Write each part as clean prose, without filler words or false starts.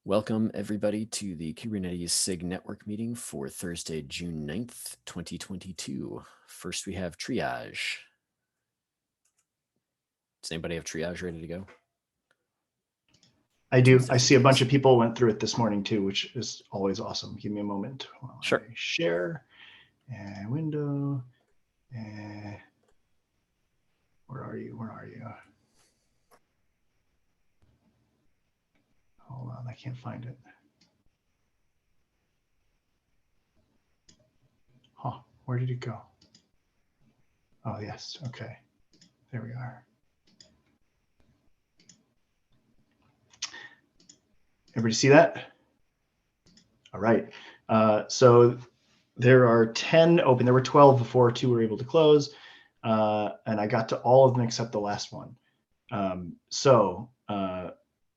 Welcome everybody to the Kubernetes SIG network meeting for Thursday, June 9th, 2022. First we have triage. Does anybody have triage ready to go? I do. I see a bunch of people went through it this morning too, which is always awesome. Give me a moment while Sure. I share and window. And where are you? Where are you? Hold on, I can't find it. Huh, where did it go? Oh, yes, okay. There we are. Everybody see that? All right, so there are 10 open. There were 12 before, 2 were able to close. And I got to all of them except the last one.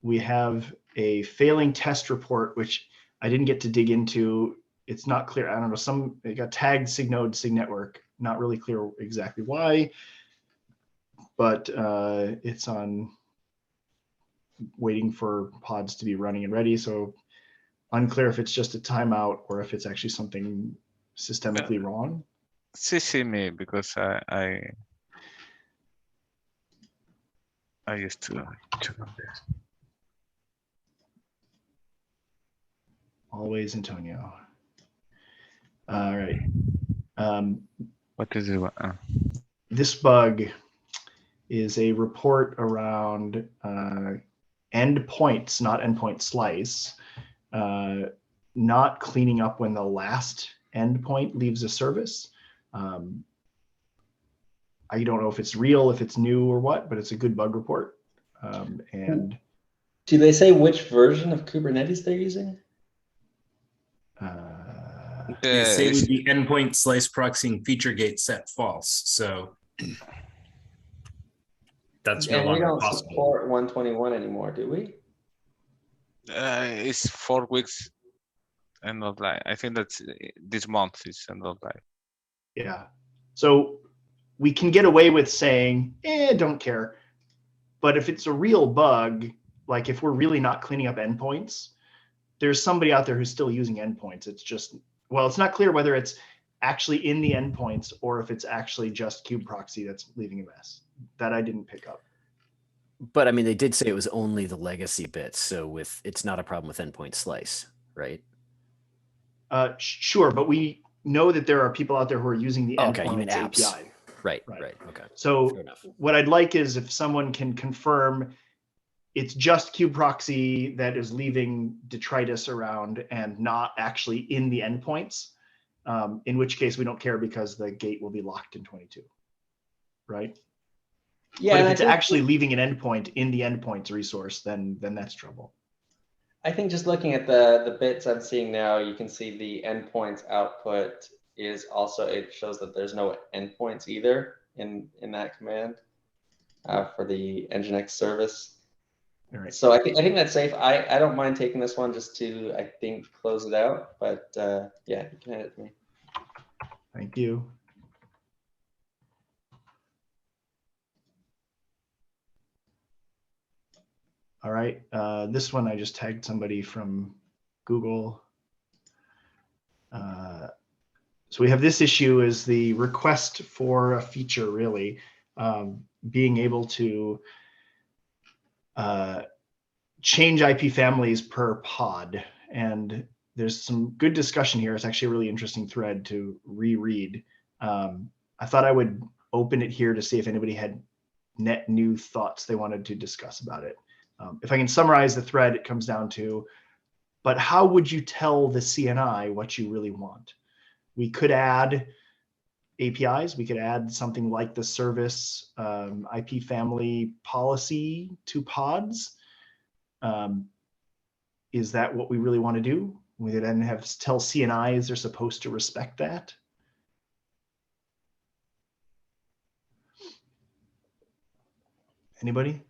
We have a failing test report, which I didn't get to dig into. It's not clear. I don't know. It got tagged SIG node, SIG network. Not really clear exactly why, but it's on waiting for pods to be running and ready. So unclear if it's just a timeout or if it's actually something systemically wrong. CC me because I used to check on this. Always Antonio. All right. What is it? This bug is a report around endpoints, not endpoint slice, not cleaning up when the last endpoint leaves a service. I don't know if it's real, if it's new or what, but it's a good bug report. And do they say which version of Kubernetes they're using? They say the endpoint slice proxying feature gate set false, so that's no longer possible. We don't support 121 anymore, do we? It's 4 weeks end of life. I think that's this month is end of life. Yeah, so we can get away with saying, don't care. But if it's a real bug, like if we're really not cleaning up endpoints, there's somebody out there who's still using endpoints. It's just, well, it's not clear whether it's actually in the endpoints or if it's actually just kube proxy that's leaving a mess. That I didn't pick up. But I mean, they did say it was only the legacy bits, so it's not a problem with endpoint slice, right? Sure, but we know that there are people out there who are using the endpoints API. Right. Okay. So what I'd like is if someone can confirm it's just kube proxy that is leaving detritus around and not actually in the endpoints, in which case we don't care because the gate will be locked in 22, right? Yeah. But if it's actually leaving an endpoint in the endpoints resource, then that's trouble. I think just looking at the bits I'm seeing now, you can see the endpoints output is also, it shows that there's no endpoints either in that command for the Nginx service. All right. So I think that's safe. I don't mind taking this one just to, I think, close it out. But yeah, you can hand it to me. Thank you. All right. This one I just tagged somebody from Google. So we have this issue is the request for a feature, really, being able to change IP families per pod. And there's some good discussion here. It's actually a really interesting thread to reread. I thought I would open it here to see if anybody had net new thoughts they wanted to discuss about it. If I can summarize the thread, it comes down to, but how would you tell the CNI what you really want? We could add APIs. We could add something like the service IP family policy to pods. Is that what we really want to do? We then have tell CNIs they're supposed to respect that. Anybody?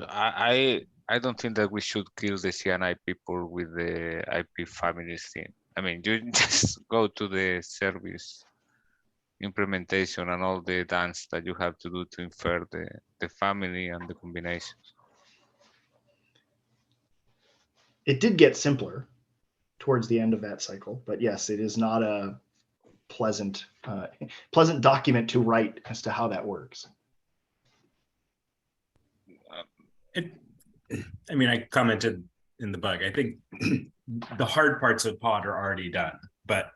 I don't think that we should kill the CNI people with the IP families thing. I mean, you just go to the service implementation and all the dance that you have to do to infer the family and the combinations. It did get simpler towards the end of that cycle, but yes, it is not a pleasant document to write as to how that works. I mean, I commented in the bug. I think the hard parts of pod are already done, but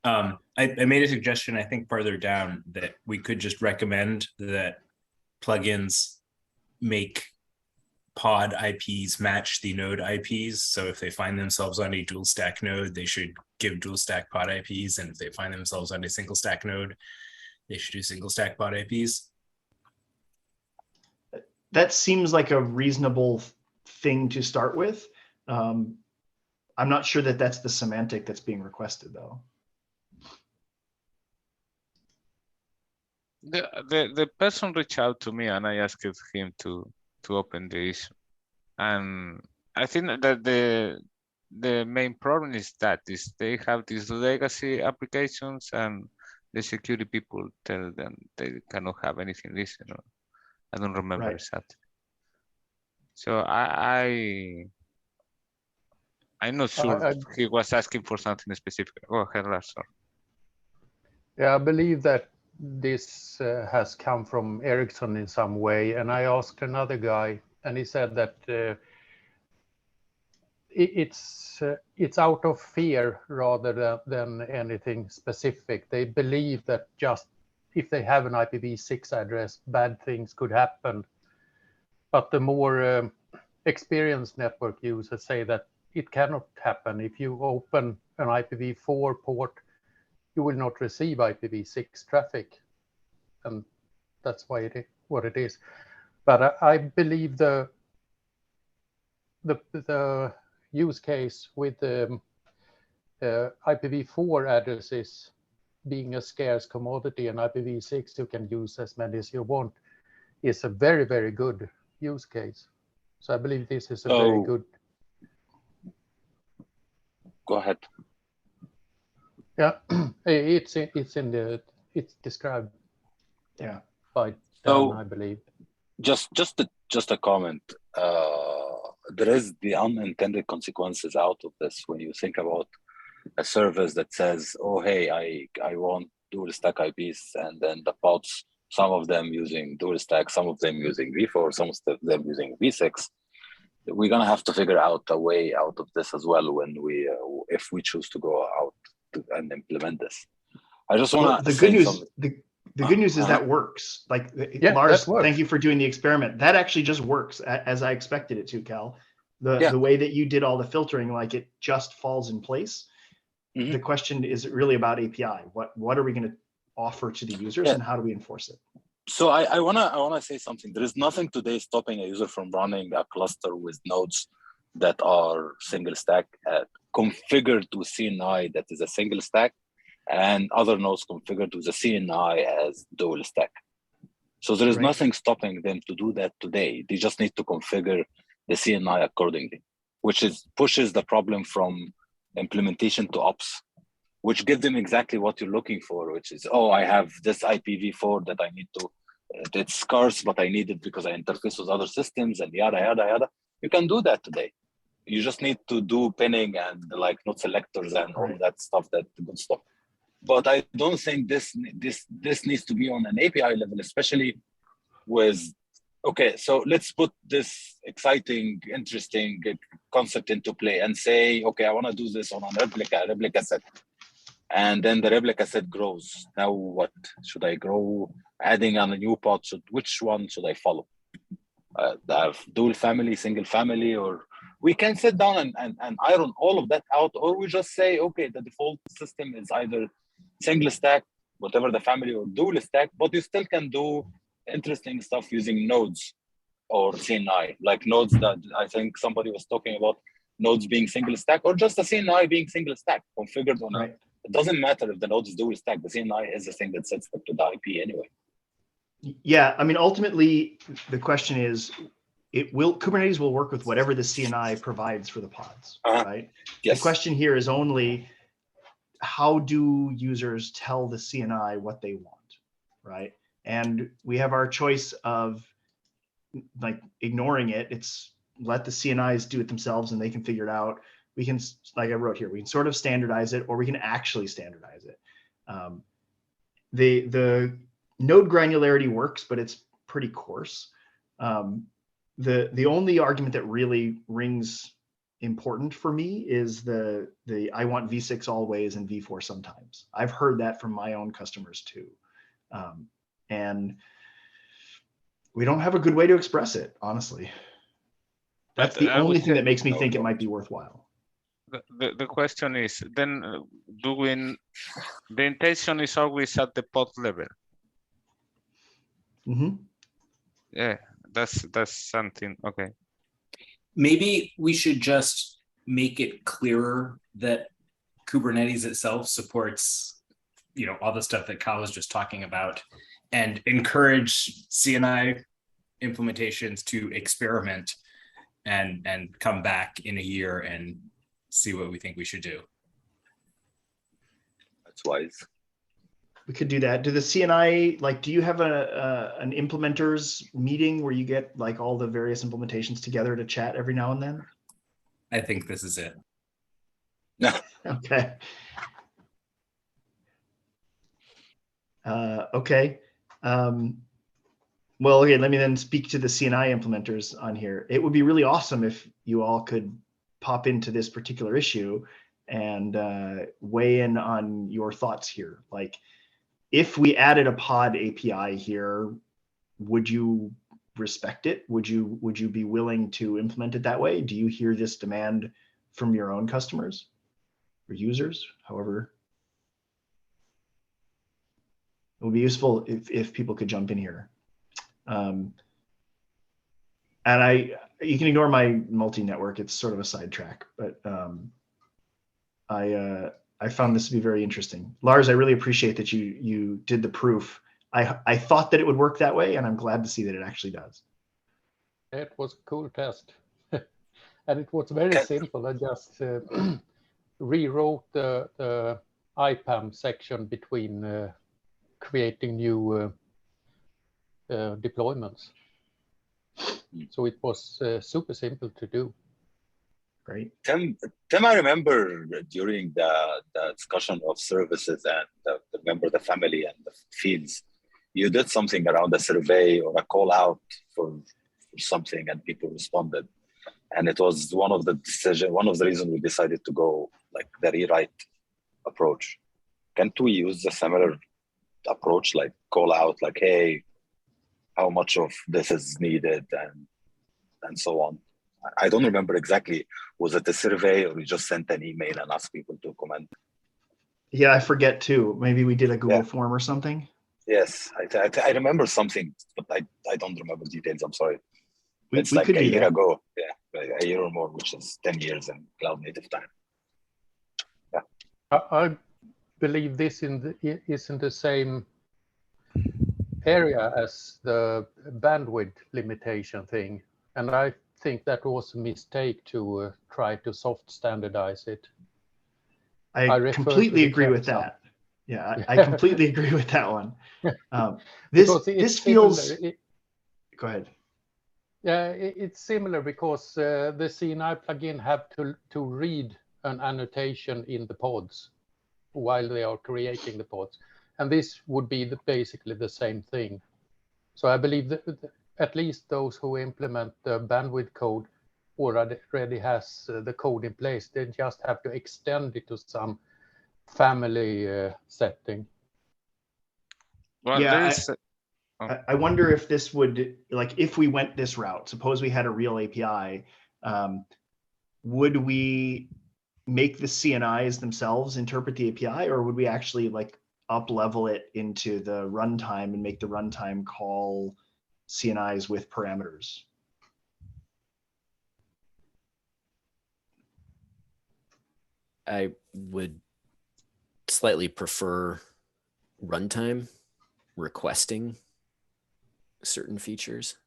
I made a suggestion, I think further down, that we could just recommend that plugins make pod IPs match the node IPs. So if they find themselves on a dual stack node, they should give dual stack pod IPs. And if they find themselves on a single stack node, they should do single stack pod IPs. That seems like a reasonable thing to start with. I'm not sure that that's the semantic that's being requested, though. The person reached out to me and I asked him to open the issue, and I think that the main problem is they have these legacy applications and the security people tell them they cannot have anything listened. I don't remember exactly. So I'm not sure he was asking for something specific. Go ahead, Lars. Yeah, I believe that this has come from Ericsson in some way. And I asked another guy, and he said that it's out of fear rather than anything specific. They believe that just if they have an IPv6 address, bad things could happen. But the more experienced network users say that it cannot happen. If you open an IPv4 port, you will not receive IPv6 traffic, and that's why what it is. But I believe the use case with the IPv4 addresses being a scarce commodity and IPv6 you can use as many as you want is a very, very good use case. So I believe this is a very good. Go ahead. Yeah, it's described. Yeah, by Dan, I believe. Just a comment. There is the unintended consequences out of this when you think about a service that says, "Oh, hey, I want dual stack IPs," and then the pods, some of them using dual stack, some of them using v4, some of them using v6. We're gonna have to figure out a way out of this as well when we, if we choose to go out and implement this. I just want to. The good news. The good news is that works. Like, Lars, thank you for doing the experiment. That actually just works as I expected it to, Cal. The way that you did all the filtering, like, it just falls in place. Mm-hmm. The question is really about API. What are we going to offer to the users, and how do we enforce it? So I wanna say something. There is nothing today stopping a user from running a cluster with nodes that are single stack, configured to CNI that is a single stack, and other nodes configured with a CNI as dual stack. So there is nothing stopping them to do that today. They just need to configure the CNI accordingly, which pushes the problem from implementation to ops, which gives them exactly what you're looking for, which is, oh, I have this IPv4 that I need to, it's scarce, but I need it because I interface with other systems and yada, yada, yada. You can do that today. You just need to do pinning and like node selectors and all that stuff, that good stuff. But I don't think this needs to be on an API level, especially with, okay, so let's put this exciting, interesting concept into play and say, okay, I want to do this on a replica set. And then the replica set grows. Now what? Should I grow? Adding on a new pod, which one should I follow? Have dual family, single family, or we can sit down and iron all of that out, or we just say, okay, the default system is either single stack, whatever the family, or dual stack, but you still can do interesting stuff using nodes or CNI, like nodes that I think somebody was talking about, nodes being single stack, or just a CNI being single stack configured on it. It doesn't matter if the node is dual stack, the CNI is the thing that sets up to the IP anyway. Yeah, I mean, ultimately, the question is, Kubernetes will work with whatever the CNI provides for the pods, right? Yes. The question here is only, how do users tell the CNI what they want, right? And we have our choice of like ignoring it. It's let the CNIs do it themselves and they can figure it out. We can, like I wrote here, we can sort of standardize it, or we can actually standardize it. The node granularity works, but it's pretty coarse. The only argument that really rings important for me is the I want V6 always and V4 sometimes. I've heard that from my own customers too. And we don't have a good way to express it, honestly. That's the only thing that makes me think it might be worthwhile. The question is then, the intention is always at the pod level. Mm-hmm. Yeah, that's something. Okay. Maybe we should just make it clearer that Kubernetes itself supports, all the stuff that Kyle was just talking about, and encourage CNI implementations to experiment and come back in a year and see what we think we should do. That's wise. We could do that. Do the CNI, like, do you have an implementers meeting where you get like all the various implementations together to chat every now and then? I think this is it. Okay. Okay. Well, okay, let me then speak to the CNI implementers on here. It would be really awesome if you all could pop into this particular issue and weigh in on your thoughts here. Like, if we added a pod API here, would you respect it? Would you be willing to implement it that way? Do you hear this demand from your own customers or users? However, it would be useful if people could jump in here. And you can ignore my multi-network. It's sort of a sidetrack, but I found this to be very interesting. Lars, I really appreciate that you did the proof. I thought that it would work that way, and I'm glad to see that it actually does. It was a cool test. And it was very simple. I just rewrote the IPAM section between creating new deployments. So it was super simple to do. Great. Tim, I remember during the discussion of services and remember the family and the fields, you did something around a survey or a call out for something, and people responded. And it was one of the reasons we decided to go like the rewrite approach. Can't we use a similar approach, like call out, like, hey, how much of this is needed, and so on? I don't remember exactly. Was it a survey, or we just sent an email and asked people to comment? Yeah, I forget too. Maybe we did a Google form or something. Yes, I remember something, but I don't remember details. I'm sorry. It's we like could a do year that. ago. Yeah, a year or more, which is 10 years in cloud native time. Yeah. I believe this is in the same area as the bandwidth limitation thing. And I think that was a mistake to try to soft standardize it. I completely agree with that. Yeah, I completely agree with that one. This feels. Go ahead. Yeah, it's similar because the CNI plugin have to read an annotation in the pods while they are creating the pods, and this would be basically the same thing. So I believe that at least those who implement the bandwidth code already has the code in place. They just have to extend it to some family setting. Well, yeah, I wonder if this would, like, if we went this route, suppose we had a real API, would we make the CNIs themselves interpret the API, or would we actually like up level it into the runtime and make the runtime call CNIs with parameters? I would slightly prefer runtime requesting certain features.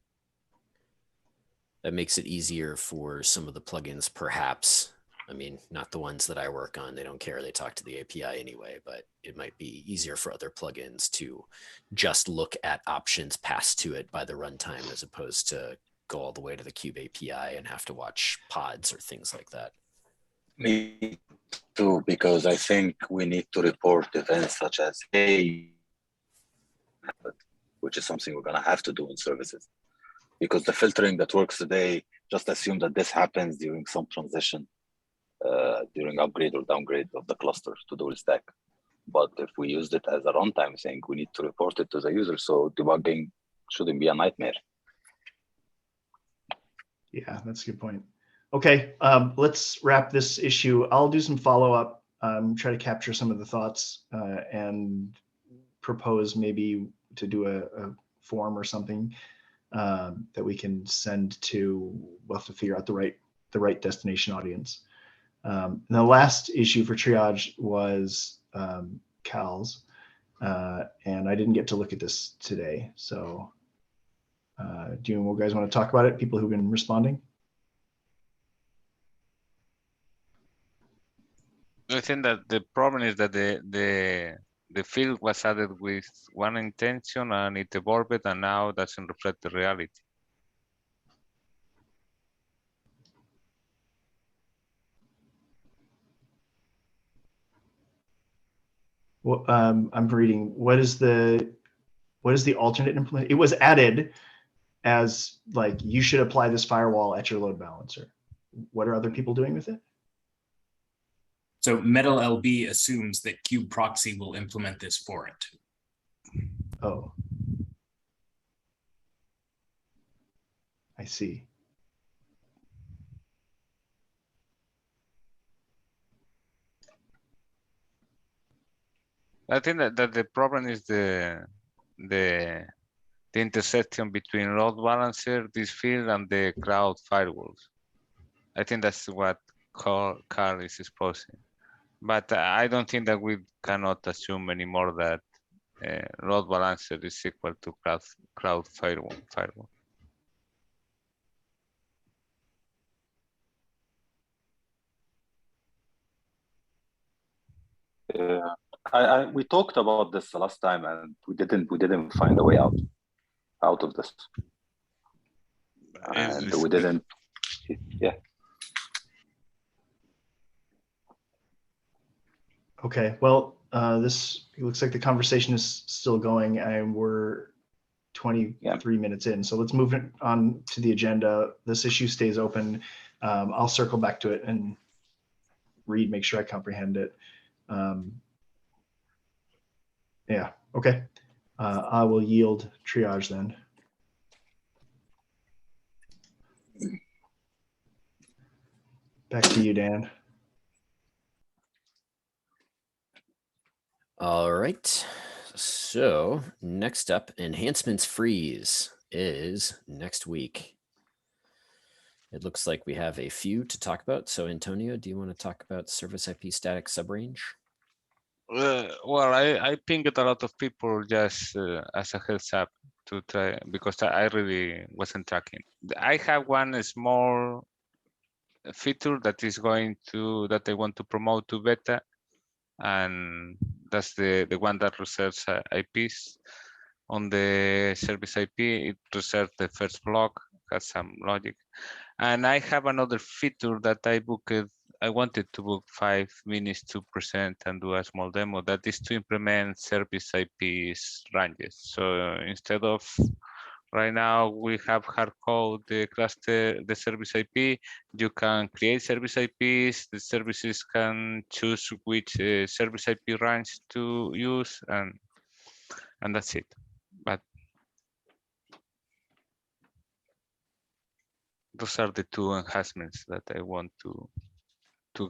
That makes it easier for some of the plugins, perhaps. I mean, not the ones that I work on. They don't care. They talk to the API anyway, but it might be easier for other plugins to just look at options passed to it by the runtime as opposed to go all the way to the Kube API and have to watch pods or things like that. Me too, because I think we need to report events such as, hey, which is something we're going to have to do in services. Because the filtering that works today, just assume that this happens during some transition, during upgrade or downgrade of the cluster to dual stack. But if we used it as a runtime thing, we need to report it to the user. So debugging shouldn't be a nightmare. Yeah, that's a good point. Okay, let's wrap this issue. I'll do some follow-up, try to capture some of the thoughts, and propose maybe to do a form or something that we can send to. We'll have to figure out the right destination audience. And the last issue for triage was CALs, and I didn't get to look at this today. So do you guys want to talk about it? People who've been responding? I think that the problem is that the field was added with one intention and it evolved, and now doesn't reflect the reality. Well, I'm reading. What is the alternate implement? It was added as like, you should apply this firewall at your load balancer. What are other people doing with it? So Metal LB assumes that Kube proxy will implement this for it. Oh, I see. I think that the problem is the intersection between load balancer, this field, and the cloud firewalls. I think that's what Carl is exposing. But I don't think that we cannot assume anymore that load balancer is equal to cloud firewall. We talked about this the last time, and we didn't find a way out of this. And we didn't. Yeah. Okay. Well, it looks like the conversation is still going, and we're 23 minutes in. So let's move on to the agenda. This issue stays open. I'll circle back to it and make sure I comprehend it. Yeah. Okay. I will yield triage then. Back to you, Dan. All right. So next up, enhancements freeze is next week. It looks like we have a few to talk about. So Antonio, do you want to talk about service IP static subrange? Well, I pinged a lot of people just as a heads up to try, because I really wasn't tracking. I have one small feature that I want to promote to beta, and that's the one that reserves IPs. On the service IP, it reserves the first block, has some logic. And I have another feature that I wanted to book 5 minutes to present and do a small demo. That is to implement service IPs ranges. So instead of right now we have hard code the cluster, the service IP, you can create service IPs. The services can choose which service IP range to use, and that's it. But those are the 2 enhancements that I want to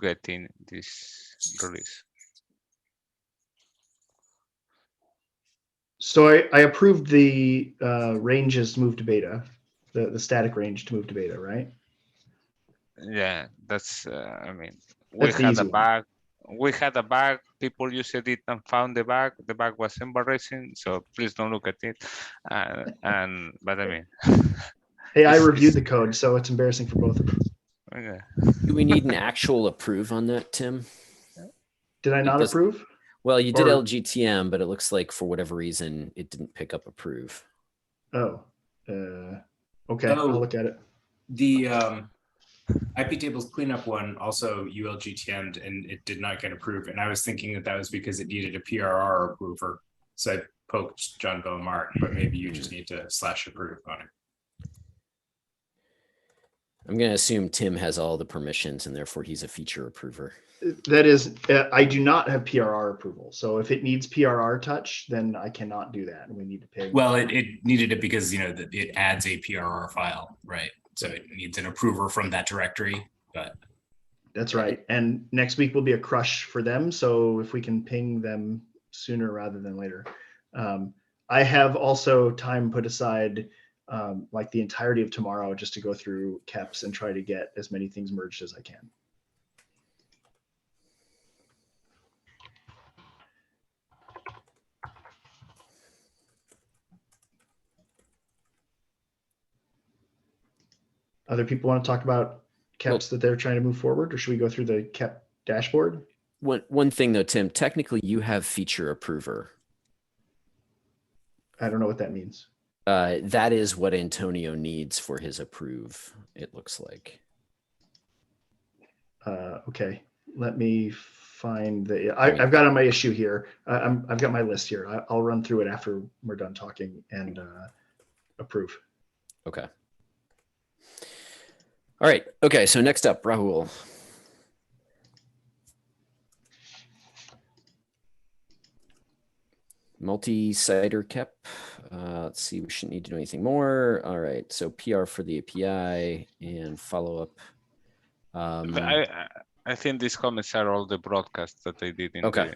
get in this release. So I approved the ranges to move to beta, the static range to move to beta, right? Yeah, that's, I mean, That's the easy one. We had a bug, people used it and found the bug was embarrassing, so please don't look at it. But I mean. Hey, I reviewed the code, so it's embarrassing for both of us. Okay. Do we need an actual approve on that, Tim? Did I not approve? Well, you did LGTM, but it looks like for whatever reason, it didn't pick up approve. Oh, Okay, Oh. I'll look at it. The IP tables cleanup one also ULGTM'd and it did not get approved. And I was thinking that was because it needed a PRR approver. So I poked John Bill and Mark, but maybe you just need to /approve on it. I'm going to assume Tim has all the permissions and therefore he's a feature approver. That is, I do not have PRR approval. So if it needs PRR touch, then I cannot do that. And we need to pay. Well, it needed it because, it adds a PRR file, right? So it needs an approver from that directory, but. That's right. And next week will be a crush for them. So if we can ping them sooner rather than later. I have also time put aside like the entirety of tomorrow just to go through KEPs and try to get as many things merged as I can. Other people want to talk about KEPs that they're trying to move forward, or should we go through the KEP dashboard? One thing though, Tim, technically you have feature approver. I don't know what that means. That is what Antonio needs for his approve, it looks like. Okay, let me find the, I've got on my issue here. I've got my list here. I'll run through it after we're done talking and approve. Okay. All right. Okay. So next up, Rahul. Multi-siter KEP. Let's see. We shouldn't need to do anything more. All right. So PR for the API and follow up. I think these comments are all the broadcasts that they did in okay.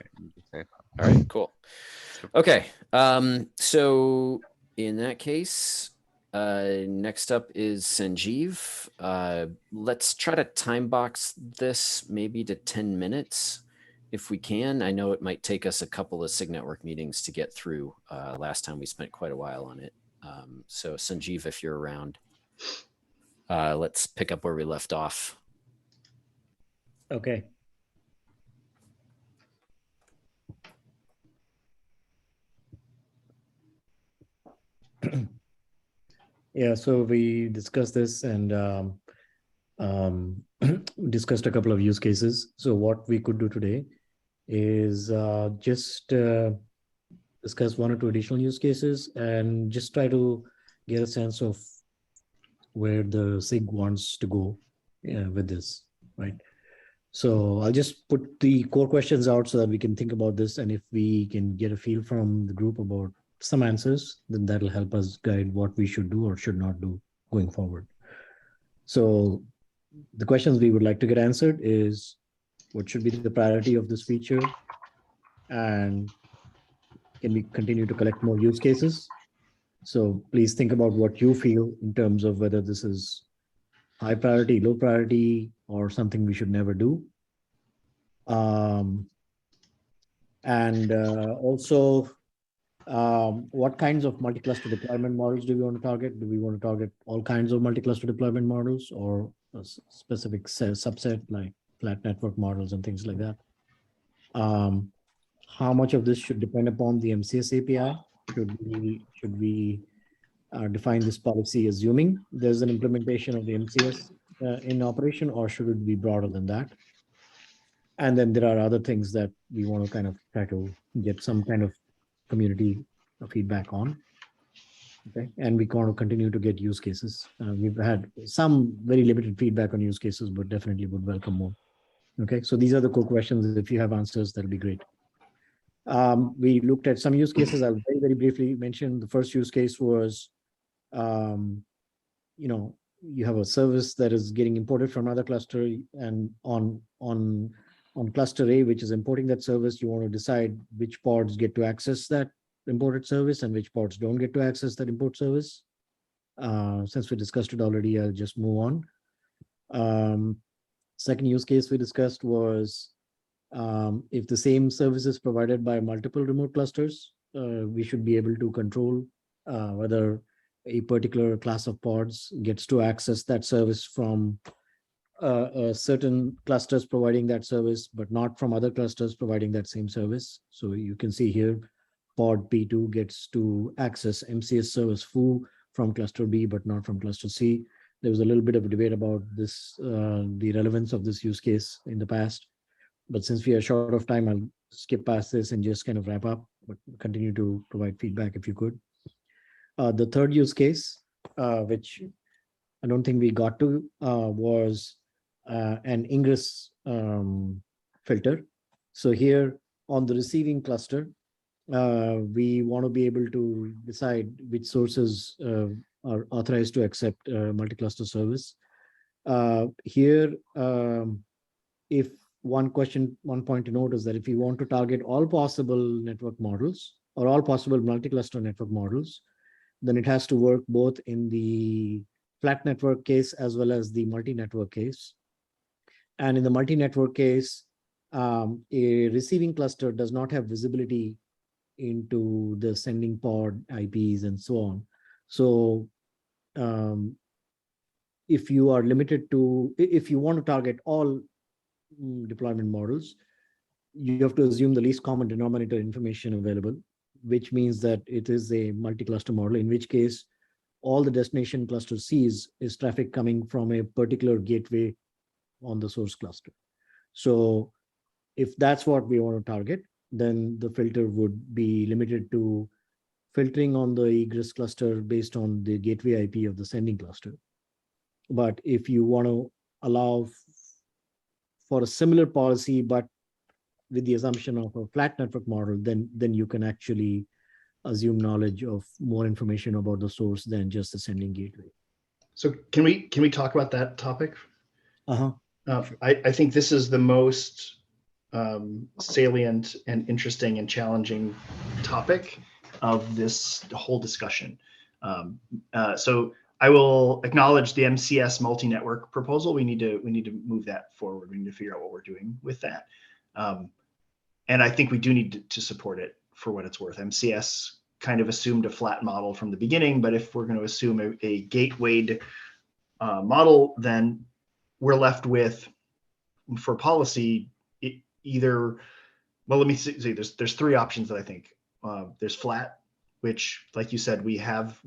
the all right. Cool. Okay. So in that case, next up is Sanjeev. Let's try to time box this maybe to 10 minutes if we can. I know it might take us a couple of SIG network meetings to get through. Last time we spent quite a while on it. So Sanjeev, if you're around, let's pick up where we left off. Okay. Yeah, so we discussed this and discussed a couple of use cases. So what we could do today is just discuss one or two additional use cases and just try to get a sense of where the SIG wants to go with this, right? So I'll just put the core questions out so that we can think about this. And if we can get a feel from the group about some answers, then that'll help us guide what we should do or should not do going forward. So the questions we would like to get answered is, what should be the priority of this feature? And can we continue to collect more use cases? So please think about what you feel in terms of whether this is high priority, low priority, or something we should never do. Also, what kinds of multi-cluster deployment models do we want to target? Do we want to target all kinds of multi-cluster deployment models or a specific subset like flat network models and things like that? How much of this should depend upon the MCS API? Should we define this policy assuming there's an implementation of the MCS in operation, or should it be broader than that? And then there are other things that we want to kind of try to get some kind of community feedback on. Okay, and we want to continue to get use cases. We've had some very limited feedback on use cases, but definitely would welcome more. Okay, so these are the core questions. If you have answers, that'll be great. We looked at some use cases. I'll very, very briefly mention. The first use case was, you have a service that is getting imported from another cluster, and on cluster A, which is importing that service, you want to decide which pods get to access that imported service and which pods don't get to access that import service. Since we discussed it already, I'll just move on. Second use case we discussed was if the same service is provided by multiple remote clusters, we should be able to control whether a particular class of pods gets to access that service from certain clusters providing that service, but not from other clusters providing that same service. So you can see here, pod P2 gets to access MCS service foo from cluster B, but not from cluster C. There was a little bit of a debate about this, the relevance of this use case in the past. But since we are short of time, I'll skip past this and just kind of wrap up, but continue to provide feedback if you could. The third use case, which I don't think we got to, was an Ingress filter. So here on the receiving cluster, we want to be able to decide which sources are authorized to accept multi-cluster service. Here, if one point to note is that if you want to target all possible network models or all possible multi-cluster network models, then it has to work both in the flat network case as well as the multi-network case. And in the multi-network case, a receiving cluster does not have visibility into the sending pod IPs and so on. So if you are limited to, if you want to target all deployment models, you have to assume the least common denominator information available, which means that it is a multi-cluster model, in which case all the destination cluster sees is traffic coming from a particular gateway on the source cluster. So if that's what we want to target, then the filter would be limited to filtering on the egress cluster based on the gateway IP of the sending cluster. But if you want to allow for a similar policy, but with the assumption of a flat network model, then you can actually assume knowledge of more information about the source than just the sending gateway. So can we talk about that topic? Sure. I think this is the most salient and interesting and challenging topic of this whole discussion. So I will acknowledge the MCS multi-network proposal. We need to move that forward. We need to figure out what we're doing with that. And I think we do need to support it for what it's worth. MCS kind of assumed a flat model from the beginning, but if we're going to assume a gatewayed model, then we're left with, for policy, either, well, let me see, there's three options that I think. There's flat, which, like you said, we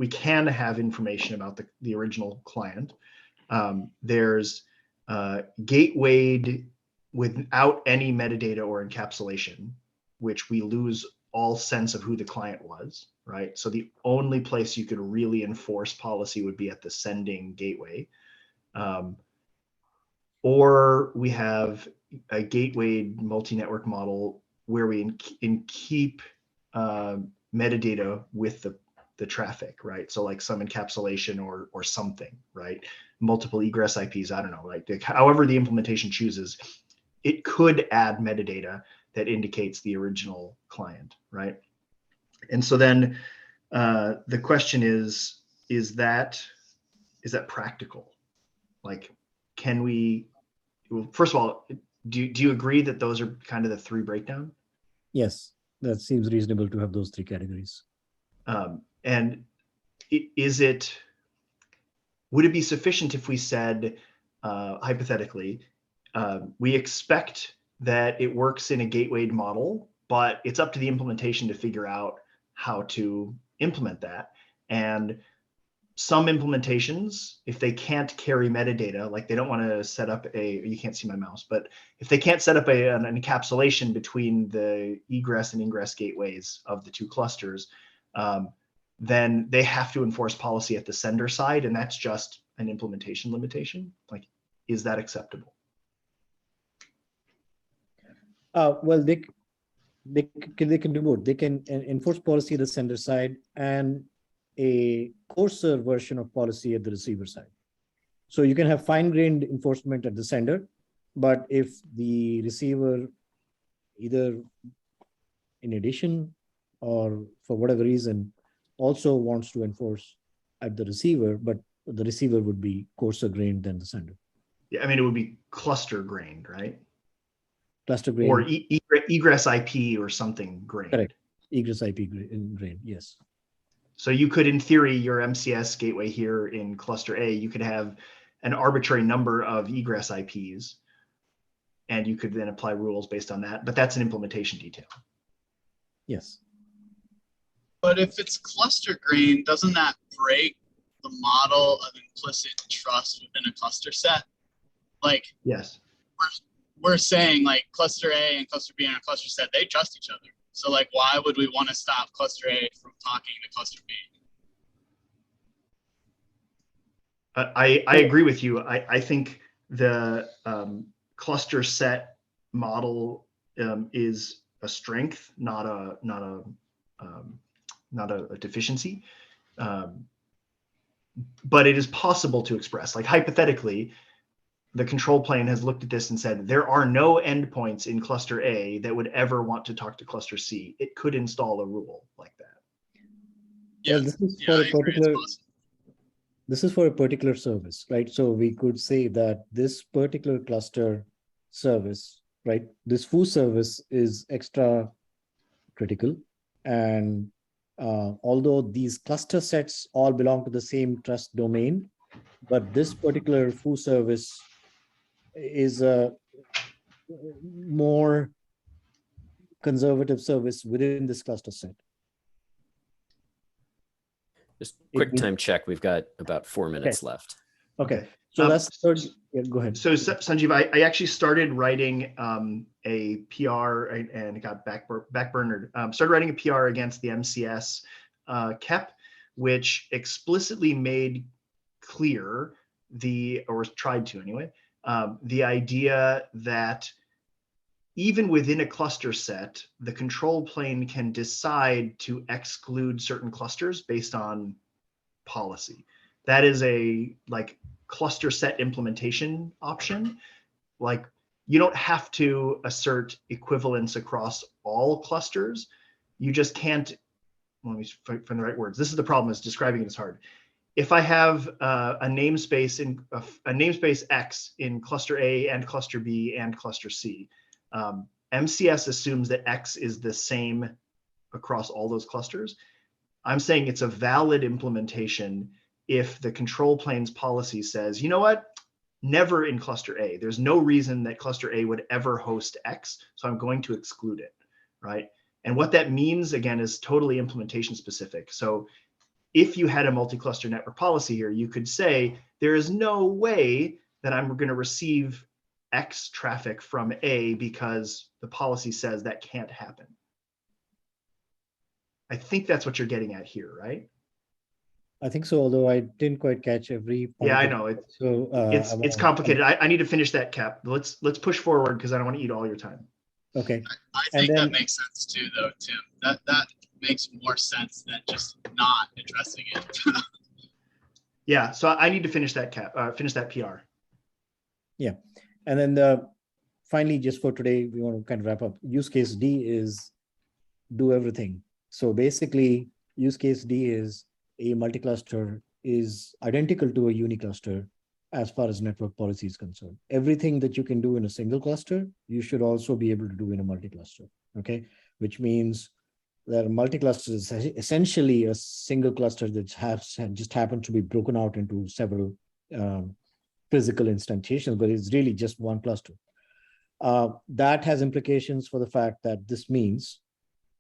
can have information about the original client. There's gatewayed without any metadata or encapsulation, which we lose all sense of who the client was, right? So the only place you could really enforce policy would be at the sending gateway. Or we have a gatewayed multi-network model where we keep metadata with the traffic, right? So like some encapsulation or something, right? Multiple egress IPs, I don't know, right? However the implementation chooses, it could add metadata that indicates the original client, right? And so then the question is that practical? Like, can we, well, first of all, do you agree that those are kind of the three breakdown? Yes, that seems reasonable to have those three categories. And would it be sufficient if we said, hypothetically, we expect that it works in a gatewayed model, but it's up to the implementation to figure out how to implement that. And some implementations, if they can't carry metadata, like they don't want to set up you can't see my mouse, but if they can't set up an encapsulation between the egress and ingress gateways of the two clusters, then they have to enforce policy at the sender side, and that's just an implementation limitation. Like, is that acceptable? Well, they can do both. They can enforce policy at the sender side and a coarser version of policy at the receiver side. So you can have fine-grained enforcement at the sender, but if the receiver, either in addition or for whatever reason, also wants to enforce at the receiver, but the receiver would be coarser grained than the sender. Yeah, I mean, it would be cluster grained, right? Cluster grained. Or egress IP or something grained. Correct. Egress IP grained, yes. So you could, in theory, your MCS gateway here in cluster A, you could have an arbitrary number of egress IPs, and you could then apply rules based on that. But that's an implementation detail. Yes. But if it's cluster grain, doesn't that break the model of implicit trust within a cluster set? Like, Yes. we're saying like cluster A and cluster B in a cluster set, they trust each other. So like, why would we want to stop cluster A from talking to cluster B? I agree with you. I think the cluster set model is a strength, not a deficiency. But it is possible to express. Like hypothetically, the control plane has looked at this and said there are no endpoints in cluster A that would ever want to talk to cluster C. It could install a rule like that. Yeah, well, this is for a particular service, right? So we could say that this particular cluster service, right? This foo service is extra critical. And although these cluster sets all belong to the same trust domain, but this particular foo service is a more conservative service within this cluster set. Just quick time check. We've got about 4 minutes left. Okay. So that's third. Yeah, go ahead. So Sanjeev, I actually started writing a PR and it got backburnered. Started writing a PR against the MCS KEP, which explicitly made clear or tried to anyway, the idea that even within a cluster set, the control plane can decide to exclude certain clusters based on policy. That is a cluster set implementation option. Like you don't have to assert equivalence across all clusters. You just can't, let me find the right words. This is the problem, is describing it is hard. If I have a namespace X in cluster A and cluster B and cluster C, MCS assumes that X is the same across all those clusters. I'm saying it's a valid implementation if the control plane's policy says, you know what, never in cluster A. There's no reason that cluster A would ever host X, so I'm going to exclude it, right? And what that means, again, is totally implementation specific. So if you had a multi-cluster network policy here, you could say, there is no way that I'm going to receive X traffic from A because the policy says that can't happen. I think that's what you're getting at here, right? I think so, although I didn't quite catch every point. Yeah, I know. It's complicated. I need to finish that, Cap. Let's push forward because I don't want to eat all your time. Okay. I think that makes sense too, though, Tim. That makes more sense than just not addressing it. Yeah, so I need to finish that finish that PR. Yeah, and then finally, just for today, we want to kind of wrap up. Use case D is do everything. So basically, use case D is a multi-cluster is identical to a unicluster as far as network policy is concerned. Everything that you can do in a single cluster, you should also be able to do in a multi-cluster, okay? Which means that a multi-cluster is essentially a single cluster that just happens to be broken out into several physical instantiations, but it's really just one cluster. That has implications for the fact that this means,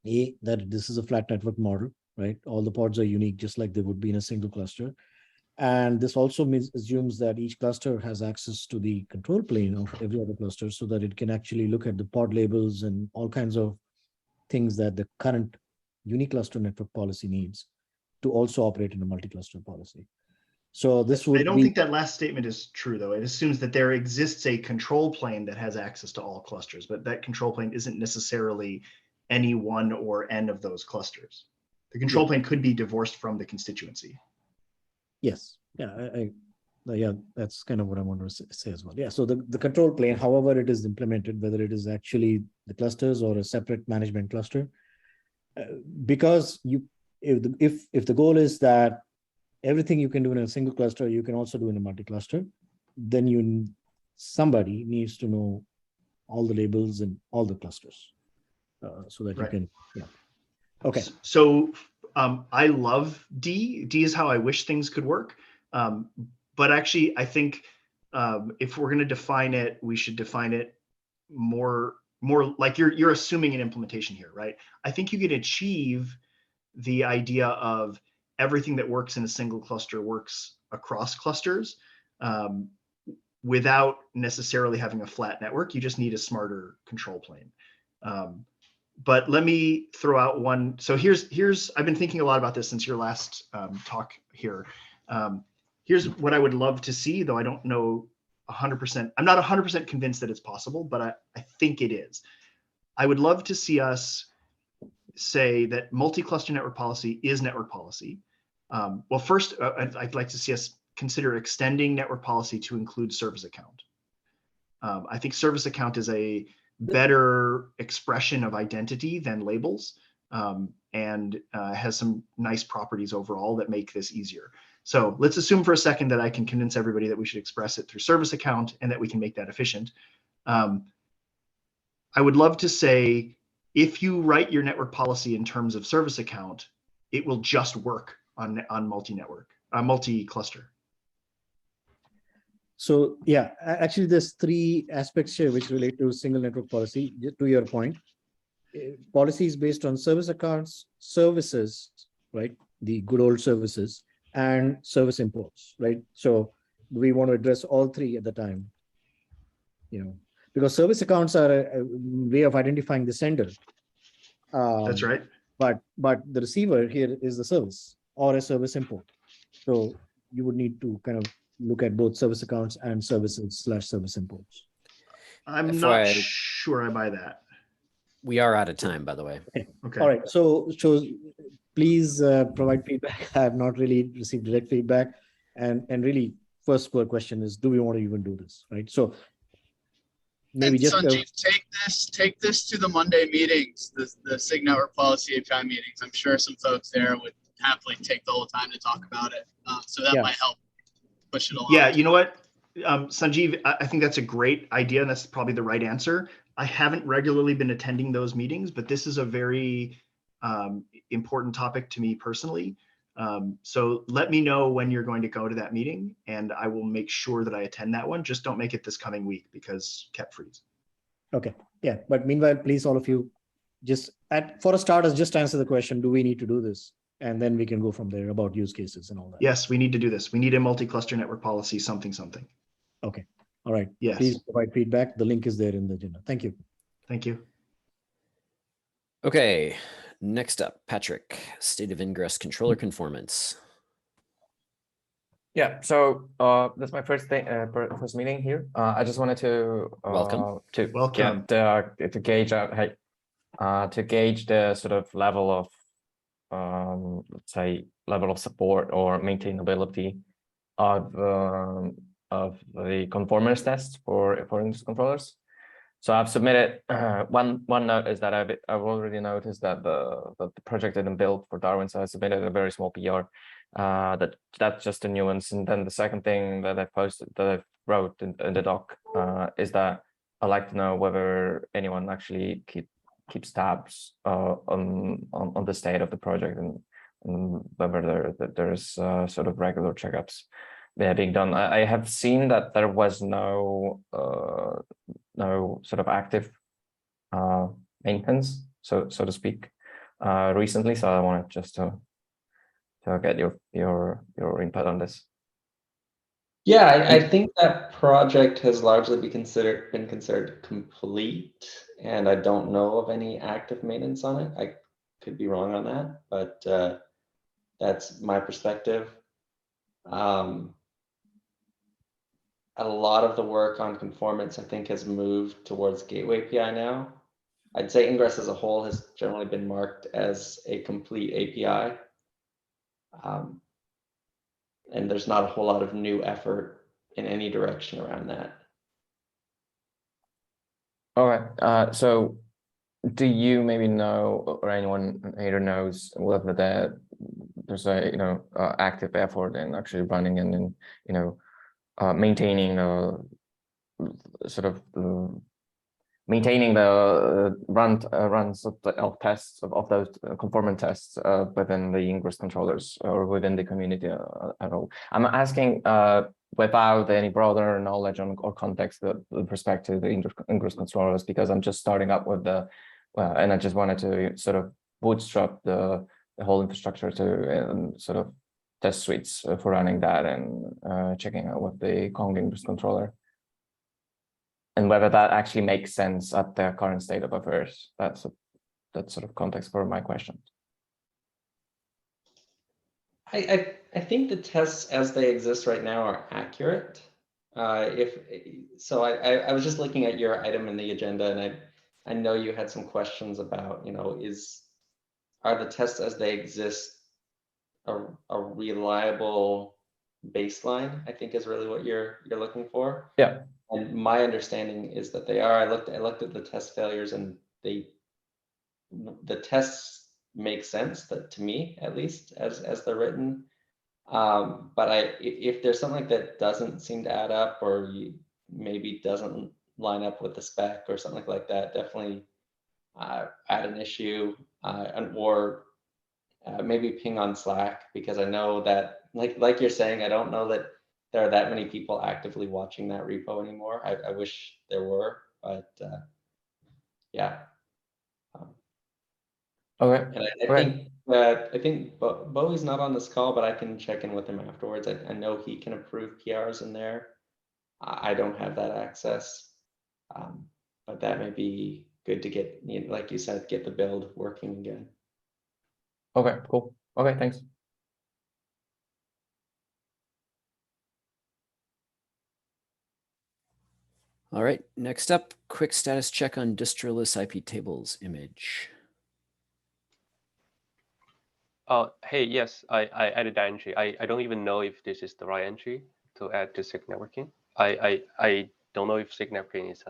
that this is a flat network model, right? All the pods are unique, just like they would be in a single cluster. And this also assumes that each cluster has access to the control plane of every other cluster so that it can actually look at the pod labels and all kinds of things that the current unicluster network policy needs to also operate in a multi-cluster policy. So this would I don't think that last statement is true, though. It assumes that there exists a control plane that has access to all clusters, but that control plane isn't necessarily any one or n of those clusters. The control plane could be divorced from the constituency. Yes. Yeah. Yeah, that's kind of what I want to say as well. Yeah. So the control plane, however it is implemented, whether it is actually the clusters or a separate management cluster, because if the goal is that everything you can do in a single cluster, you can also do in a multi-cluster, then somebody needs to know all the labels in all the clusters so that you can, yeah. Okay. So I love D. D is how I wish things could work. But actually, I think if we're going to define it, we should define it more like you're assuming an implementation here, right? I think you can achieve the idea of everything that works in a single cluster works across clusters without necessarily having a flat network. You just need a smarter control plane. But let me throw out one. So here's I've been thinking a lot about this since your last talk here. Here's what I would love to see, though I don't know 100%. I'm not 100% convinced that it's possible, but I think it is. I would love to see us say that multi-cluster network policy is network policy. Well, first, I'd like to see us consider extending network policy to include service account. I think service account is a better expression of identity than labels, and has some nice properties overall that make this easier. So let's assume for a second that I can convince everybody that we should express it through service account and that we can make that efficient. I would love to say, if you write your network policy in terms of service account, it will just work on multi-network, multi-cluster. So yeah, actually there's three aspects here which relate to single network policy. To your point, policy is based on service accounts, services, right? The good old services, and service imports, right? So we want to address all three at the time, because service accounts are a way of identifying the sender. That's right. But the receiver here is the service or a service import. So you would need to kind of look at both service accounts and services/service imports. I'm not sure I buy that. We are out of time, by the way. Okay. All right. So please provide feedback. I have not really received direct feedback. And really, first question is, do we want to even do this, right? So maybe just Sanjeev, take this to the Monday meetings, the SIG network policy API meetings. I'm sure some folks there would happily take the whole time to talk about it. So that might help push it along. Yeah, you know what, Sanjeev, I think that's a great idea, and that's probably the right answer. I haven't regularly been attending those meetings, but this is a very important topic to me personally. So let me know when you're going to go to that meeting, and I will make sure that I attend that one. Just don't make it this coming week because Kep freeze. Okay. Yeah. But meanwhile, please, all of you, just for a starters, just answer the question, do we need to do this? And then we can go from there about use cases and all that. Yes, we need to do this. We need a multi-cluster network policy, something. Okay. All right. Yes. Please provide feedback. The link is there in the agenda. Thank you. Thank you. Okay. Next up, Patrick, state of Ingress controller conformance. Yeah, so that's my first meeting here. I just wanted to Welcome. to gauge to gauge the sort of level of let's say level of support or maintainability of the conformance tests for Ingress controllers. So I've submitted one note is that I've already noticed that the project didn't build for Darwin, so I submitted a very small PR. That's just a nuance. And then the second thing that I wrote in the doc is that I'd like to know whether anyone actually keeps tabs on the state of the project and whether there's sort of regular checkups being done. I have seen that there was no sort of active maintenance, so to speak, recently. So I wanted just to get your input on this. Yeah, I think that project has largely been considered complete, and I don't know of any active maintenance on it. I could be wrong on that, but that's my perspective. A lot of the work on conformance, I think, has moved towards Gateway API now. I'd say Ingress as a whole has generally been marked as a complete API. And there's not a whole lot of new effort in any direction around that. All right. So do you maybe know, or anyone here knows, whether there's a active effort in actually running and maintaining maintaining the runs of tests of those conformance tests within the Ingress controllers or within the community at all? I'm asking without any broader knowledge or context with respect to the Ingress controllers, because I'm just starting up with and I just wanted to sort of bootstrap the the whole infrastructure to sort of test suites for running that and checking out with the Kong Ingress controller. And whether that actually makes sense at the current state of affairs. That's sort of context for my question. I think the tests as they exist right now are accurate. I was just looking at your item in the agenda, and I know you had some questions about, are the tests as they exist a reliable baseline? I think is really what you're looking for. Yeah. And my understanding is that they are. I looked at the test failures, and the tests make sense, that to me at least, as they're written. But if there's something that doesn't seem to add up, or maybe doesn't line up with the spec or something like that, definitely add an issue, or maybe ping on Slack, because I know that, like you're saying, I don't know that there are that many people actively watching that repo anymore. I wish there were, but yeah. Okay. And I think Bowie's not on this call, but I can check in with him afterwards. I know he can approve PRs in there. I don't have that access, but that may be good to get, like you said, get the build working again. Okay, cool. Okay, thanks. All right, next up, quick status check on distroless IP tables image. Oh, hey, yes, I added that entry. I don't even know if this is the right entry to add to SIG networking. I don't know if SIG networking is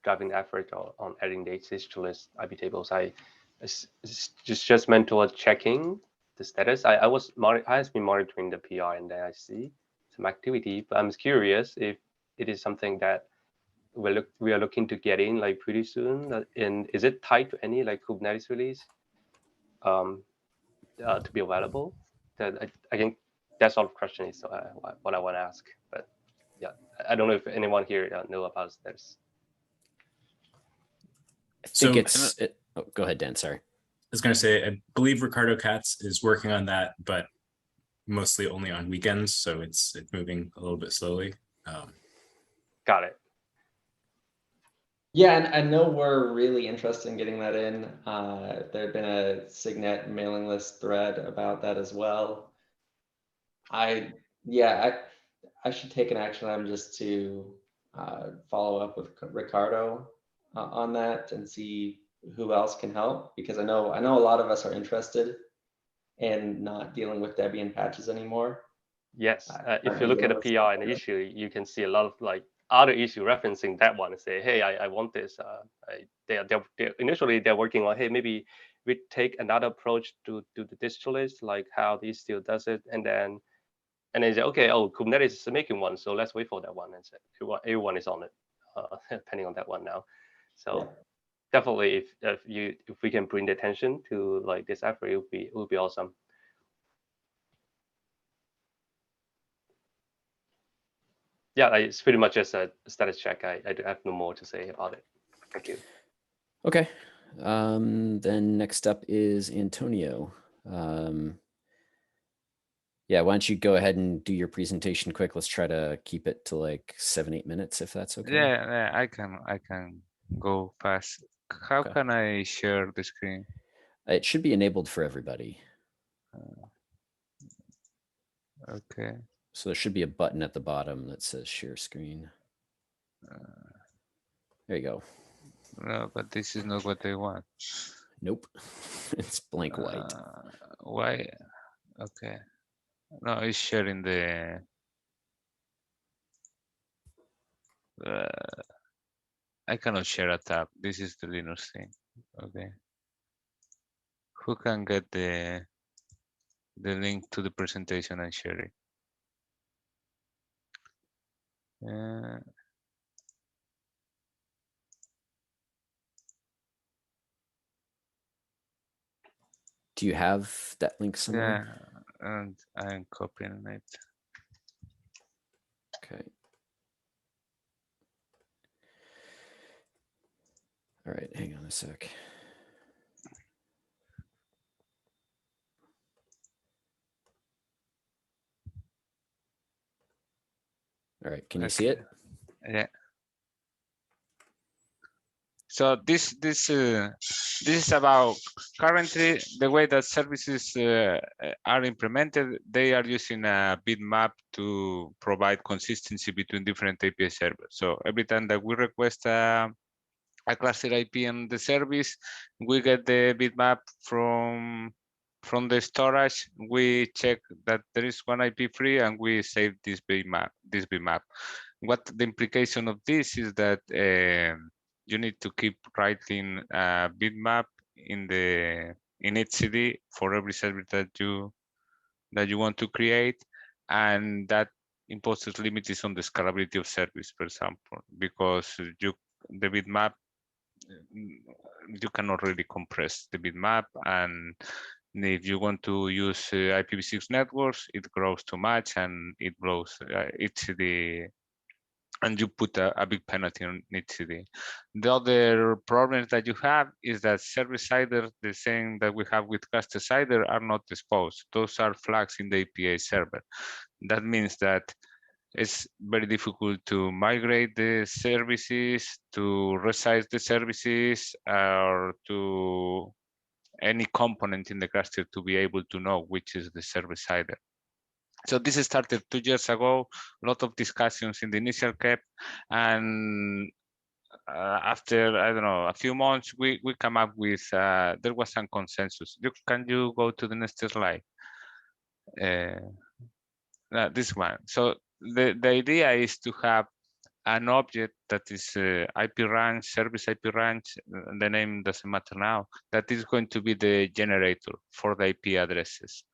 driving effort on adding the distroless IP tables. It's just meant towards checking the status. I has been monitoring the PR, and then I see some activity, but I'm curious if it is something that we are looking to get in like pretty soon. And is it tied to any like Kubernetes release to be available? That I think that sort of question is what I want to ask. But yeah, I don't know if anyone here know about this. I think oh, go ahead, Dan. Sorry. I was going to say, I believe Ricardo Katz is working on that, but mostly only on weekends, so it's moving a little bit slowly. Got it. Yeah, and I know we're really interested in getting that in. There had been a Signet mailing list thread about that as well. I should take an action item just to follow up with Ricardo on that and see who else can help, because I know a lot of us are interested in not dealing with Debian patches anymore. Yes, if you look at the PR and the issue, you can see a lot of like other issue referencing that one and say, hey, I want this. Initially they're working on, hey, maybe we take another approach to the distroless, like how this still does it, and then they say, okay, oh, Kubernetes is making one, so let's wait for that one, and say everyone is on it, depending on that one now. So yeah. Definitely, if we can bring the attention to like this effort, it would be awesome. Yeah, it's pretty much just a status check. I have no more to say about it. Thank you. Okay. Then next up is Antonio. Yeah, why don't you go ahead and do your presentation quick? Let's try to keep it to like 7-8 minutes, if that's okay. Yeah, I can go fast. How can I share the screen? It should be enabled for everybody. Okay. So there should be a button at the bottom that says share screen. There you go. No, but this is not what they want. Nope. It's blank white. Why? Okay. No, it's sharing the. I cannot share a tab. This is the Linux thing. Okay. Who can get the link to the presentation and share it? Do you have that link somewhere? Yeah, and I'm copying it. Okay. All right, hang on a sec. Can you see it? Yeah. So this is about currently the way that services are implemented. They are using a bitmap to provide consistency between different API servers. So every time that we request a cluster IP on the service, we get the bitmap from the storage. We check that there is one IP free, and we save this bitmap. What the implication of this is that you need to keep writing a bitmap in each CD for every service that you want to create, and that imposes limits on the scalability of service, for example, because the bitmap, you cannot really compress the bitmap, and if you want to use IPv6 networks, it grows too much and it blows each CD, and you put a big penalty on each CD. The other problems that you have is that service-sider, the same that we have with cluster-sider, are not exposed. Those are flags in the API server. That means that it's very difficult to migrate the services, to resize the services, or to any component in the cluster to be able to know which is the service-sider. So this started 2 years ago, a lot of discussions in the initial CAP, and after, I don't know, a few months, we come up with, there was some consensus. Can you go to the next slide? This one. So the idea is to have an object that is IP range, service IP range, the name doesn't matter now, that is going to be the generator for the IP addresses.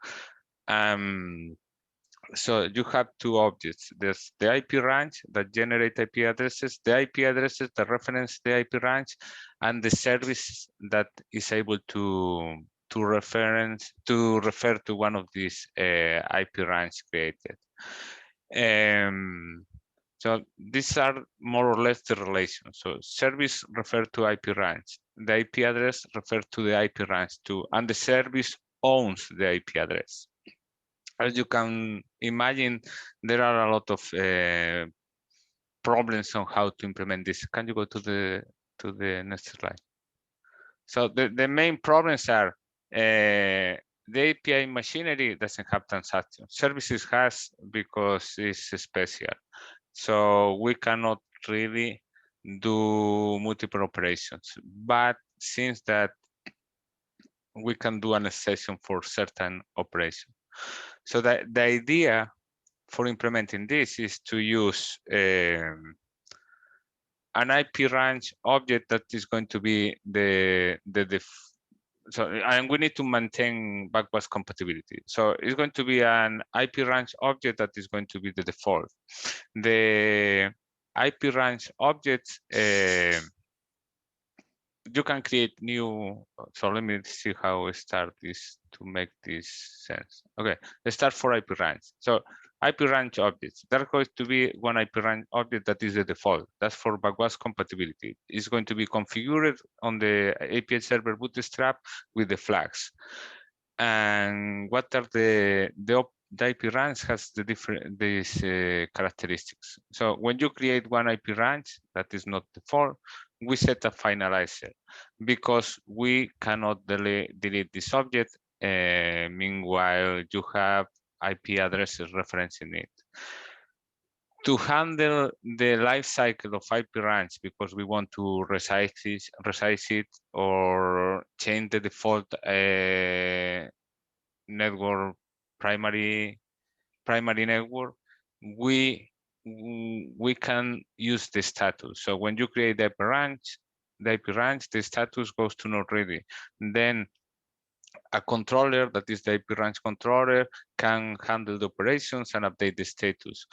So you have two objects. There's the IP range that generate IP addresses, the IP addresses that reference the IP range, and the service that is able to refer to one of these IP range created. So these are more or less the relations. So service refer to IP range, the IP address refer to the IP range too, and the service owns the IP address. As you can imagine, there are a lot of problems on how to implement this. Can you go to the next slide? So the main problems are the API machinery doesn't have transactions. Services has because it's special. So we cannot really do multiple operations. But since that we can do an exception for certain operations. So the idea for implementing this is to use an IP range object that is going to be and we need to maintain backwards compatibility. So it's going to be an IP range object that is going to be the default. The IP range objects, you can create new. So let me see how I start this to make this sense. Okay, let's start for IP range. So IP range objects, there's going to be one IP range object that is the default. That's for backwards compatibility. It's going to be configured on the API server bootstrap with the flags. And what are the IP range has these characteristics. So when you create one IP range that is not default, we set a finalizer because we cannot delete this object. Meanwhile, you have IP addresses referencing it. To handle the life cycle of IP range, because we want to resize it or change the default network primary network, we can use the status. So when you create the IP range, the status goes to not ready. Then a controller, that is the IP range controller, can handle the operations and update the status.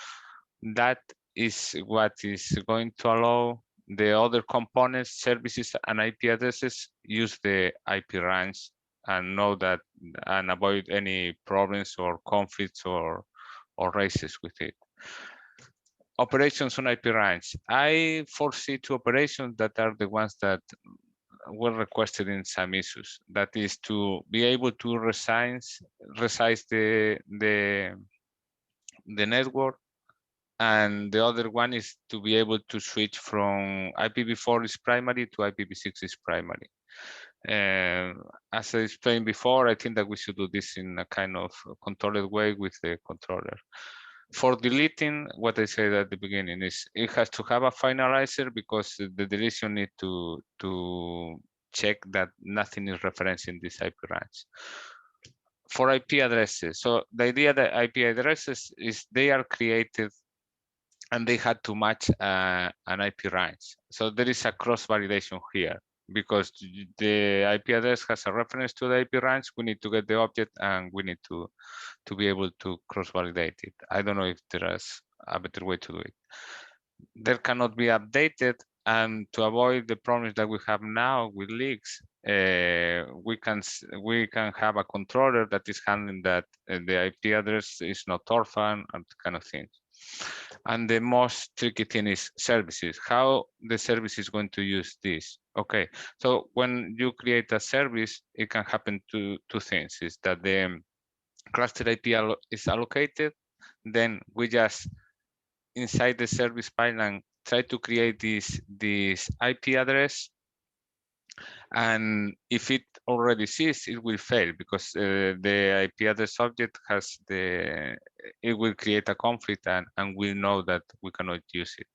That is what is going to allow the other components, services, and IP addresses use the IP range and know that and avoid any problems or conflicts or races with it. Operations on IP range. I foresee two operations that are the ones that were requested in some issues. That is to be able to resize the network And the other one is to be able to switch from IPv4 is primary to IPv6 is primary. As I explained before, I think that we should do this in a kind of controlled way with the controller. For deleting, what I said at the beginning is it has to have a finalizer because the deletion need to check that nothing is referencing this IP range. For IP addresses, so the idea that IP addresses is they are created and they had to match an IP range. So there is a cross validation here because the IP address has a reference to the IP range. We need to get the object and we need to be able to cross validate it. I don't know if there is a better way to do it. There cannot be updated, and to avoid the problems that we have now with leaks, we can have a controller that is handling that the IP address is not orphan and kind of things. And the most tricky thing is services. How the service is going to use this? Okay, so when you create a service, it can happen to two things: is that the cluster IP is allocated, then we just inside the service pipeline try to create this IP address, and if it already sees, it will fail because the IP address object has it will create a conflict and we'll know that we cannot use it.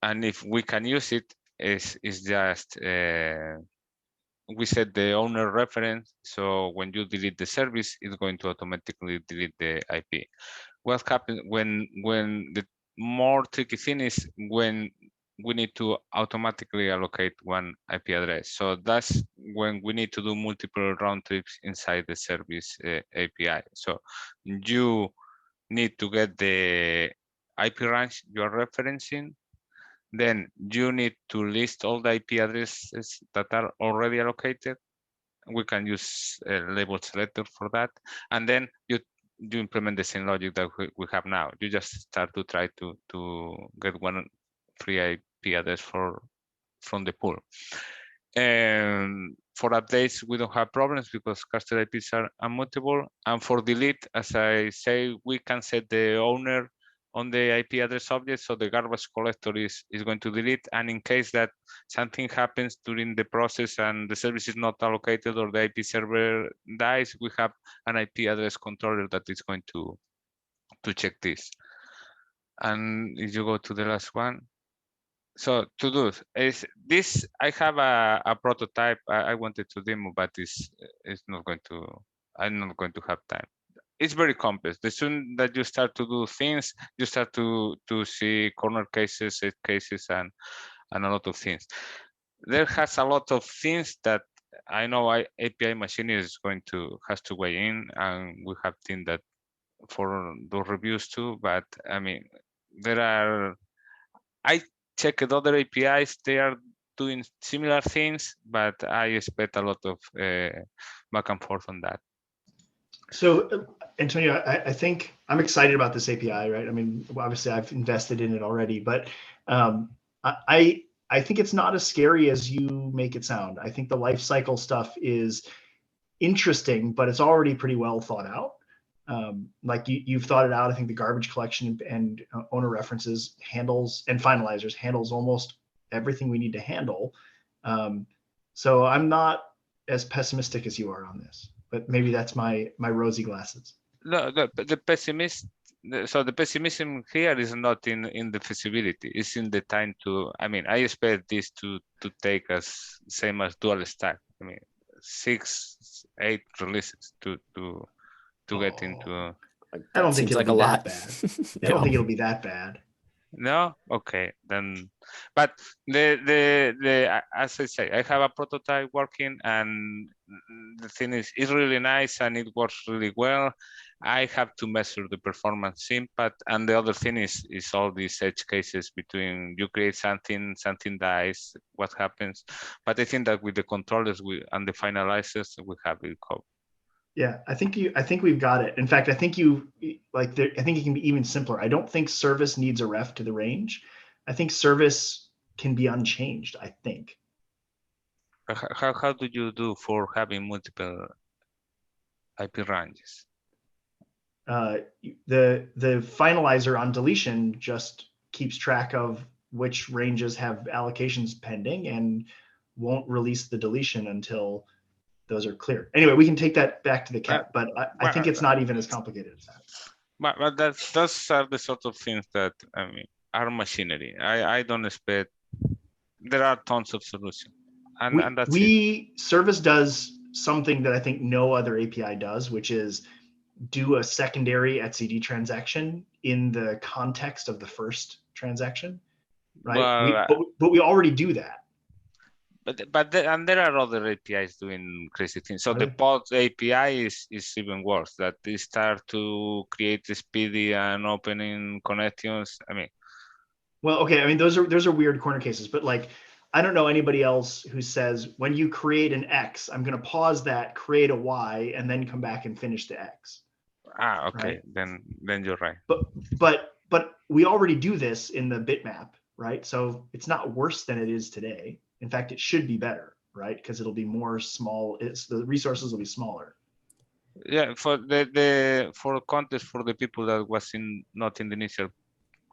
And if we can use it, is just we set the owner reference, so when you delete the service, it's going to automatically delete the IP. What happens when the more tricky thing is when we need to automatically allocate one IP address. So that's when we need to do multiple round trips inside the service API. So you need to get the IP range you are referencing. Then you need to list all the IP addresses that are already allocated. We can use a label selector for that. And then you implement the same logic that we have now. You just start to try to get one free IP address from the pool. And for updates, we don't have problems because cluster IPs are immutable. And for delete, as I say, we can set the owner on the IP address object, so the garbage collector is going to delete. And in case that something happens during the process and the service is not allocated or the IP server dies, we have an IP address controller that is going to check this. And if you go to the last one, so to do is this, I have a prototype I wanted to demo, but it's not going to, I'm not going to have time. It's very complex. The soon that you start to do things, you start to see corner cases, edge cases, and a lot of things. There has a lot of things that I know API machine is has to weigh in, and we have seen that for those reviews too. But I mean, I checked other APIs, they are doing similar things, but I expect a lot of back and forth on that. So, Antonio, I think I'm excited about this API, right? I mean, obviously I've invested in it already, but I think it's not as scary as you make it sound. I think the lifecycle stuff is interesting, but it's already pretty well thought out. Like you've thought it out. I think the garbage collection and owner references handles and finalizers handles almost everything we need to handle. So I'm not as pessimistic as you are on this, but maybe that's my rosy glasses. No, the pessimist. So the pessimism here is not in the feasibility. It's in the time to. I mean, I expect this to take us same as dual stack. I mean, 6-8 releases to get into. I don't think it'll be that bad. I don't think it'll be that bad. No, okay, then. But the as I say, I have a prototype working, and the thing is, it's really nice and it works really well. I have to measure the performance impact, and the other thing is all these edge cases between you create something dies, what happens. But I think that with the controllers and the finalizers, we have it covered. Yeah, I think we've got it. In fact, I think I think it can be even simpler. I don't think service needs a ref to the range. I think service can be unchanged, I think. How do you do for having multiple IP ranges? the finalizer on deletion just keeps track of which ranges have allocations pending and won't release the deletion until those are clear. Anyway, we can take that back to the cap, but I think it's not even as complicated as that. But those are the sort of things that, I mean, are machinery. I don't expect, there are tons of solutions. And that's it. Service does something that I think no other API does, which is do a secondary etcd transaction in the context of the first transaction, right? But we already do that. And there are other APIs doing crazy things. So the Pods API is even worse. That they start to create speedy and opening connections. I mean, well, okay. I mean, those are weird corner cases. But like, I don't know anybody else who says when you create an X, I'm going to pause that, create a Y, and then come back and finish the X. Okay. Right? Then you're right. But we already do this in the bitmap, right? So it's not worse than it is today. In fact, it should be better, right? Because it'll be more small. The resources will be smaller. Yeah, for for context for the people that was not in the initial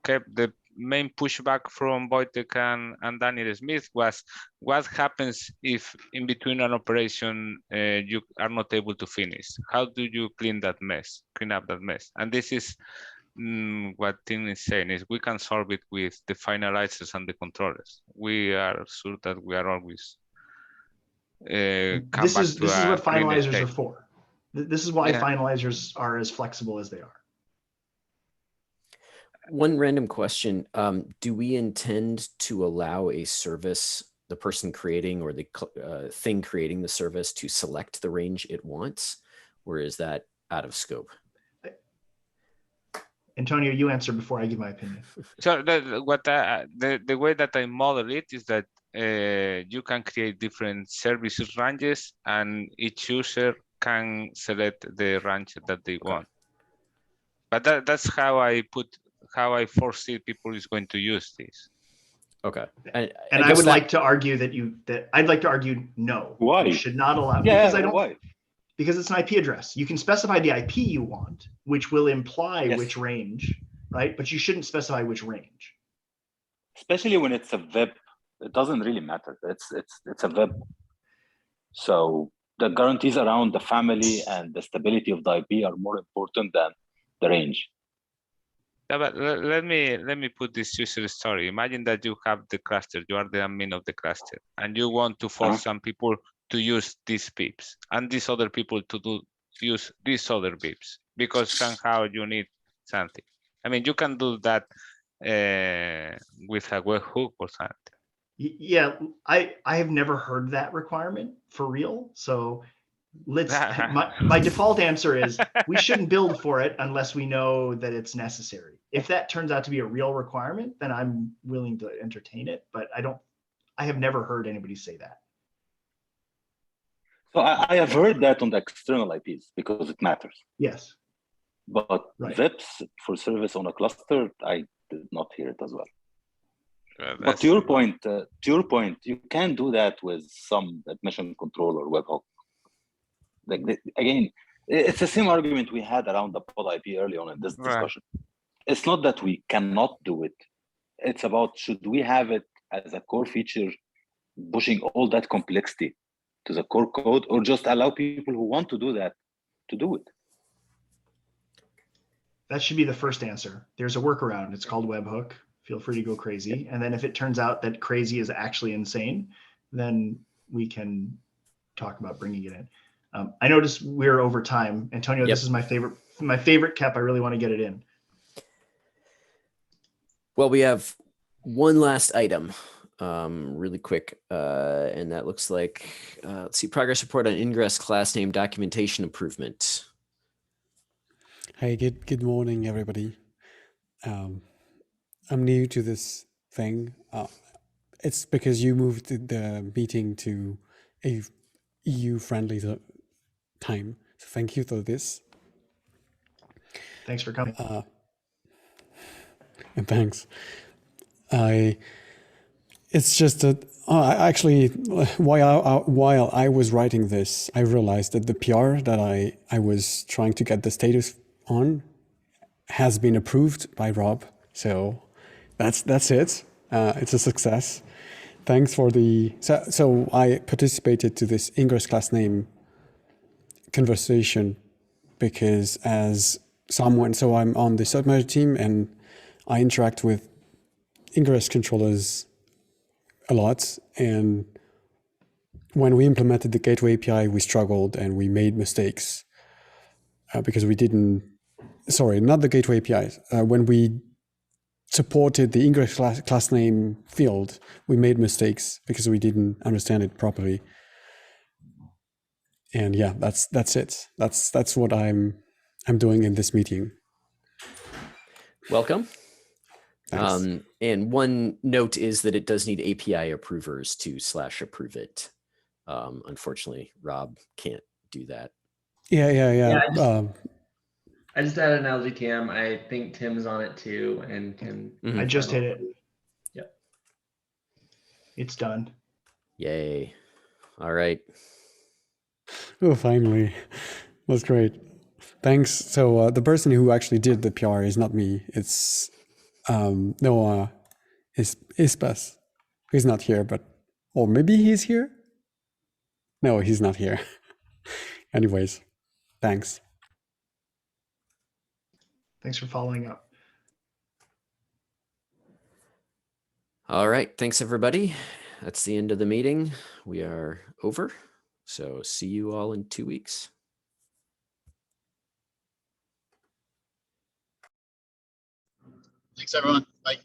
cap, the main pushback from Wojtek and Daniel Smith was what happens if in between an operation you are not able to finish? How do you clean up that mess? And this is what Tim is saying is we can solve it with the finalizers and the controllers. We are sure that we are always this is what finalizers are for. This is why finalizers are as flexible as they are. One random question. Do we intend to allow a service, the person creating or the thing creating the service, to select the range it wants, or is that out of scope? Antonio, you answer before I give my opinion. So the way that I model it is that you can create different services ranges, and each user can select the range that they want. But that's how I foresee people is going to use this. Okay. And I would like to argue I'd like to argue no. Why? You should not allow, yeah, because why? Because it's an IP address. You can specify the IP you want, which will imply which range, right? But you shouldn't specify which range. Especially when it's a web, it doesn't really matter. It's a web. So the guarantees around the family and the stability of the IP are more important than the range. Yeah, but let me put this user story. Imagine that you have the cluster, you are the admin of the cluster, and you want to force some people to use these pips and these other people to use these other pips because somehow you need something. I mean, you can do that with a webhook or something. Yeah, I have never heard that requirement for real. So my default answer is we shouldn't build for it unless we know that it's necessary. If that turns out to be a real requirement, then I'm willing to entertain it, but I have never heard anybody say that. So I have heard that on the external IPs because it matters. Yes. But VIPs for service on a cluster, I did not hear it as well. But to your point, you can do that with some admission control or webhook. Again, it's the same argument we had around the pod IP early on in this discussion. It's not that we cannot do it. It's about should we have it as a core feature, pushing all that complexity to the core code, or just allow people who want to do that to do it? That should be the first answer. There's a workaround. It's called Webhook. Feel free to go crazy. And then if it turns out that crazy is actually insane, then we can talk about bringing it in. I noticed we're over time. Antonio, this is my favorite cap. I really want to get it in. Well, we have one last item, really quick, and that looks like, let's see, progress report on Ingress class name documentation improvement. Hey, good morning, everybody. I'm new to this thing. It's because you moved the meeting to a EU-friendly time. So thank you for this. Thanks for coming. And thanks. It's just that actually, while I was writing this, I realized that the PR that I was trying to get the status on has been approved by Rob. So that's it. It's a success. Thanks for the, so I participated to this Ingress class name conversation because as someone, so I'm on the submerge team and I interact with Ingress controllers a lot. And when we implemented the gateway API, we struggled and we made mistakes because we didn't, sorry, not the gateway APIs. When we supported the Ingress class name field, we made mistakes because we didn't understand it properly. And yeah, that's it. That's what I'm doing in this meeting. Welcome. Thanks. And one note is that it does need API approvers to /approve it. Unfortunately, Rob can't do that. Yeah. I just added an LGTM. I think Tim's on it too, and can. I just hit it. Yep. It's done. Yay. All right. Oh, finally. That's great. Thanks. So the person who actually did the PR is not me. It's Noah Ispas. He's not here, but, or maybe he's here? No, he's not here. Anyways, thanks. Thanks for following up. All right. Thanks, everybody. That's the end of the meeting. We are over. So see you all in 2 weeks. Thanks, everyone. Bye.